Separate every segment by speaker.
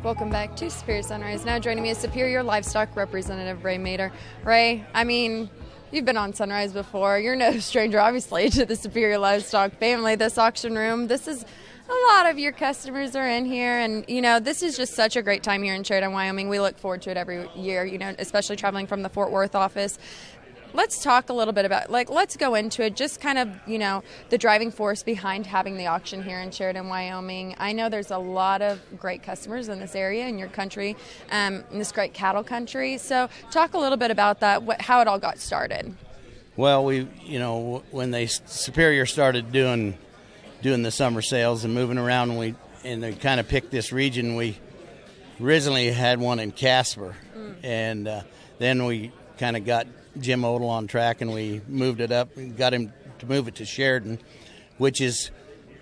Speaker 1: Welcome back to Superior Sunrise. Now joining me is Superior Livestock Representative Ray Mader. Ray, I mean, you've been on Sunrise before. You're no stranger, obviously, to the Superior Livestock family. This auction room, this is a lot of your customers are in here, and this is just such a great time here in Sheridan, Wyoming. We look forward to it every year, especially traveling from the Fort Worth office. Let's talk a little bit about, let's go into it, just kind of, the driving force behind having the auction here in Sheridan, Wyoming. I know there's a lot of great customers in this area, in your country, in this great cattle country. So talk a little bit about that, how it all got started.
Speaker 2: Well, when they Superior started doing the summer sales and moving around, and they kind of picked this region, we originally had one in Casper, and then we kind of got Jim Odell on track, and we moved it up and got him to move it to Sheridan, which is,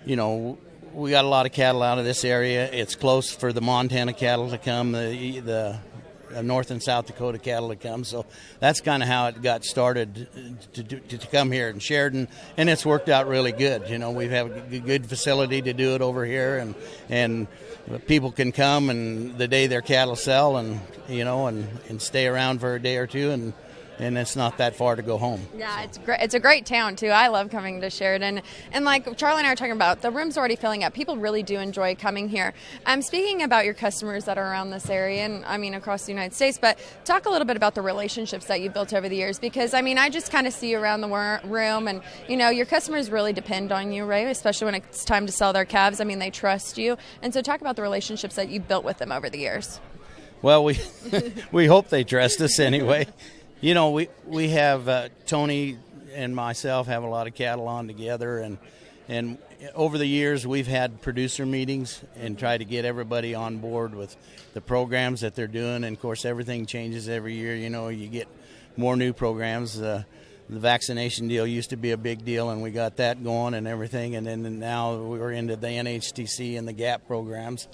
Speaker 2: we got a lot of cattle out of this area. It's close for the Montana cattle to come, the North and South Dakota cattle to come. So that's kind of how it got started to come here in Sheridan, and it's worked out really good. We have a good facility to do it over here, and people can come and the day their cattle sell, and and stay around for a day or two, and it's not that far to go home.
Speaker 1: Yeah, it's great. It's a great town, too. I love coming to Sheridan. And like Charlie and I are talking about, the room's already filling up. People really do enjoy coming here. Speaking about your customers that are around this area, and across the United States, but talk a little bit about the relationships that you've built over the years, because, I just kind of see you around the room, and, your customers really depend on you, right? Especially when it's time to sell their calves. They trust you. And so talk about the relationships that you've built with them over the years.
Speaker 2: Well, we hope they trust us anyway. We have Tony and myself have a lot of cattle on together, and over the years we've had producer meetings and try to get everybody on board with the programs that they're doing. And of course, everything changes every year. You get more new programs. The vaccination deal used to be a big deal, and we got that going and everything. And then now we're into the NHTC and the GAP programs,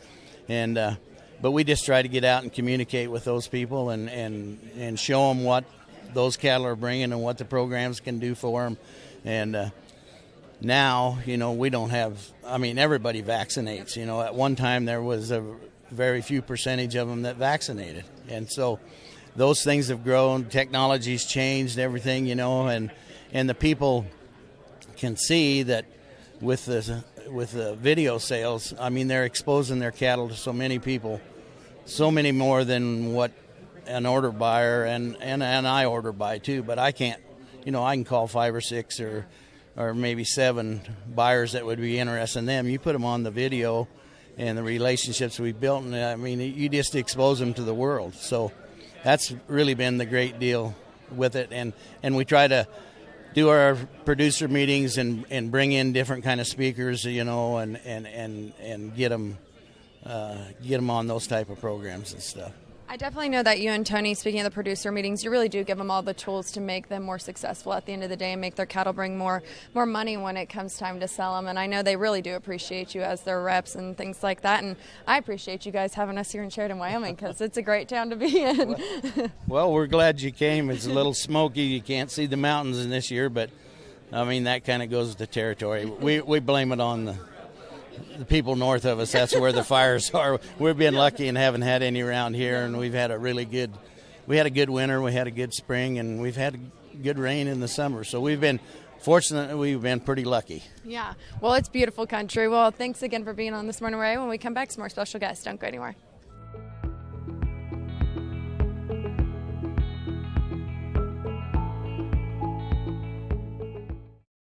Speaker 2: but we just try to get out and communicate with those people and show them what those cattle are bringing and what the programs can do for them. And now, we don't have, everybody vaccinates. At one time there was a very few percentage of them that vaccinated. And so those things have grown, technology's changed everything, and the people can see that with the video sales, they're exposing their cattle to so many people, so many more than what an order buyer and I order by too. But I can't, I can call 5 or 6 or maybe 7 buyers that would be interested in them. You put them on the video and the relationships we built, and you just expose them to the world. So that's really been the great deal with it. And we try to do our producer meetings and bring in different kind of speakers, and get them on those type of programs and stuff.
Speaker 1: I definitely know that you and Tony, speaking of the producer meetings, you really do give them all the tools to make them more successful at the end of the day and make their cattle bring more money when it comes time to sell them. And I know they really do appreciate you as their reps and things like that. And I appreciate you guys having us here in Sheridan, Wyoming, because it's a great town to be in.
Speaker 2: Well, we're glad you came. It's a little smoky. You can't see the mountains in this year, but that kind of goes with the territory. We blame it on the people north of us. That's where the fires are. We've been lucky and haven't had any around here, and we've had a good winter, we had a good spring, and we've had good rain in the summer. So we've been fortunate. We've been pretty lucky.
Speaker 1: Yeah. Well, it's beautiful country. Well, thanks again for being on this morning, Ray. When we come back, some more special guests. Don't go anywhere.